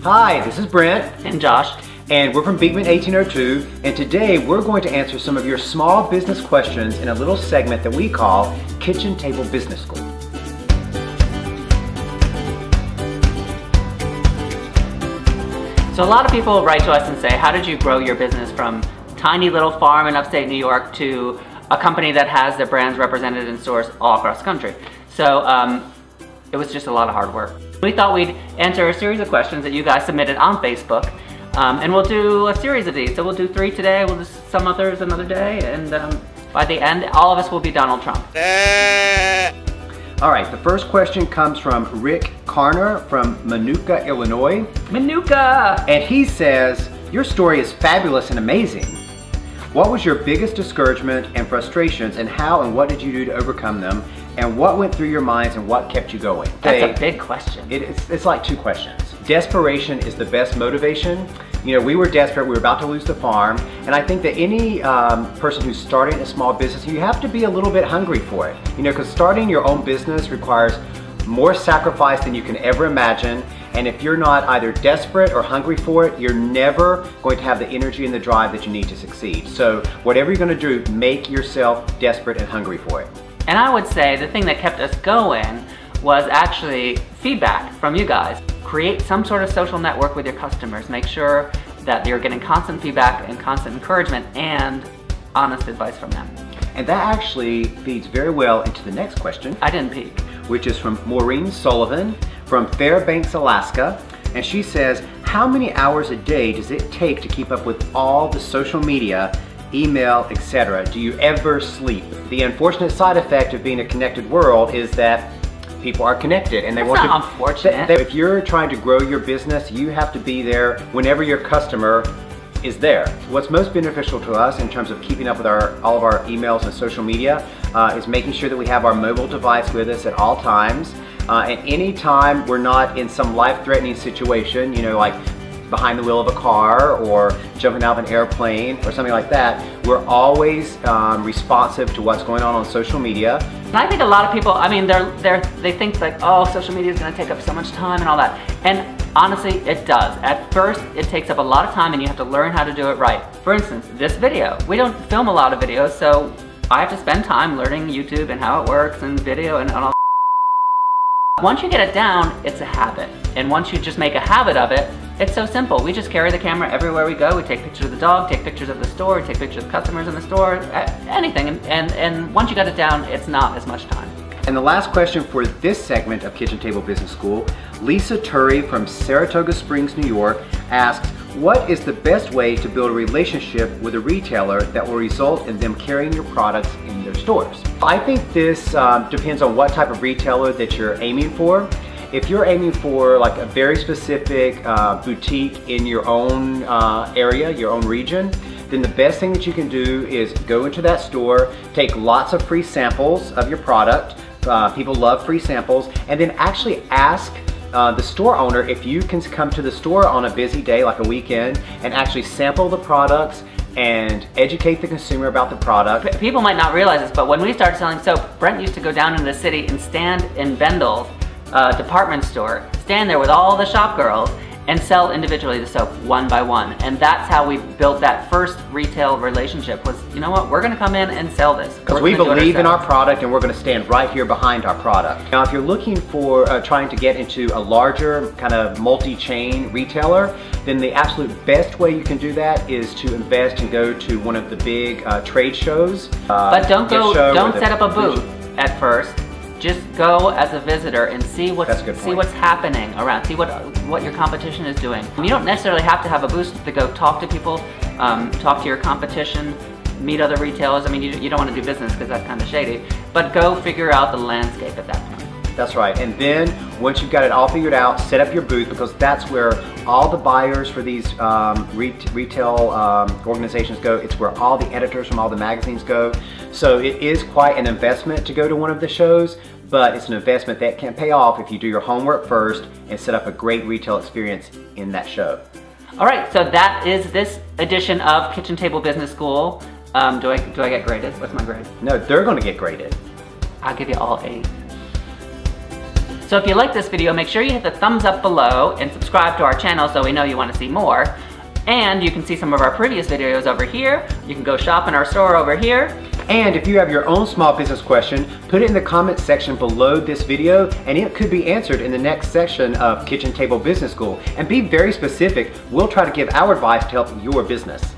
Hi, this is Brent. And Josh. And we're from Beekman 1802, and today we're going to answer some of your small business questions in a little segment that we call Kitchen Table Business School. So a lot of people write to us and say, how did you grow your business from tiny little farm in upstate New York to a company that has their brands represented in stores all across the country? So it was just a lot of hard work. We thought we'd answer a series of questions that you guys submitted on Facebook, and we'll do a series of these. So we'll do 3 today, we'll do some others another day, and by the end, all of us will be Donald Trump. All right, the first question comes from Rick Carner from Manuka, Illinois. Manuka! And he says, your story is fabulous and amazing. What was your biggest discouragement and frustrations, and how and what did you do to overcome them? And what went through your minds and what kept you going? That's a big question. It's like 2 questions. Desperation is the best motivation. You know, we were desperate, we were about to lose the farm, and I think that any person who's starting a small business, you have to be a little bit hungry for it. You know, because starting your own business requires more sacrifice than you can ever imagine, and if you're not either desperate or hungry for it, you're never going to have the energy and the drive that you need to succeed. So whatever you're going to do, make yourself desperate and hungry for it. And I would say the thing that kept us going was actually feedback from you guys. Create some sort of social network with your customers. Make sure that you're getting constant feedback and constant encouragement and honest advice from them. And that actually feeds very well into the next question. I didn't peek. Which is from Maureen Sullivan from Fairbanks, Alaska. And she says, how many hours a day does it take to keep up with all the social media, email, etc.? Do you ever sleep? The unfortunate side effect of being a connected world is that people are connected and they want to. That's not unfortunate. If you're trying to grow your business, you have to be there whenever your customer is there. What's most beneficial to us in terms of keeping up with all of our emails and social media is making sure that we have our mobile device with us at all times. And any time we're not in some life-threatening situation, you know, like behind the wheel of a car or jumping out of an airplane or something like that, we're always responsive to what's going on social media. And I think a lot of people, I mean, they think like, oh, social media is going to take up so much time and all that. And honestly, it does. At first, it takes up a lot of time and you have to learn how to do it right. For instance, this video. We don't film a lot of videos, so I have to spend time learning YouTube and how it works and video and all. Once you get it down, it's a habit. And once you just make a habit of it, it's so simple. We just carry the camera everywhere we go. We take pictures of the dog, take pictures of the store, take pictures of customers in the store, anything. And once you got it down, it's not as much time. And the last question for this segment of Kitchen Table Business School, Lisa Turry from Saratoga Springs, New York asks, what is the best way to build a relationship with a retailer that will result in them carrying your products in their stores? I think this depends on what type of retailer that you're aiming for. If you're aiming for like a very specific boutique in your own area, your own region, then the best thing that you can do is go into that store, take lots of free samples of your product. People love free samples, and then actually ask the store owner if you can come to the store on a busy day like a weekend and actually sample the products and educate the consumer about the product. People might not realize this, but when we started selling soap, Brent used to go down into the city and stand in Bendel's department store, stand there with all the shop girls and sell individually the soap one by one. And that's how we built that first retail relationship was, you know what, we're gonna come in and sell this. Because we believe in our product and we're gonna stand right here behind our product. Now if you're looking for trying to get into a larger kind of multi-chain retailer, then the absolute best way you can do that is to invest and go to one of the big trade shows. But don't set up a booth at first. Just go as a visitor and see what's happening around. See what your competition is doing. You don't necessarily have to have a booth to go talk to people, talk to your competition, meet other retailers. I mean, you don't want to do business because that's kind of shady. But go figure out the landscape at that point. That's right. And then once you've got it all figured out, set up your booth, because that's where all the buyers for these retail organizations go. It's where all the editors from all the magazines go. So it is quite an investment to go to one of the shows, but it's an investment that can pay off if you do your homework first and set up a great retail experience in that show. All right, so that is this edition of Kitchen Table Business School. Do I get graded? What's my grade? No, they're going to get graded. I'll give you all 8. So if you like this video, make sure you hit the thumbs up below and subscribe to our channel so we know you want to see more. And you can see some of our previous videos over here. You can go shop in our store over here. And if you have your own small business question, put it in the comment section below this video and it could be answered in the next section of Kitchen Table Business School. And be very specific. We'll try to give our advice to help your business.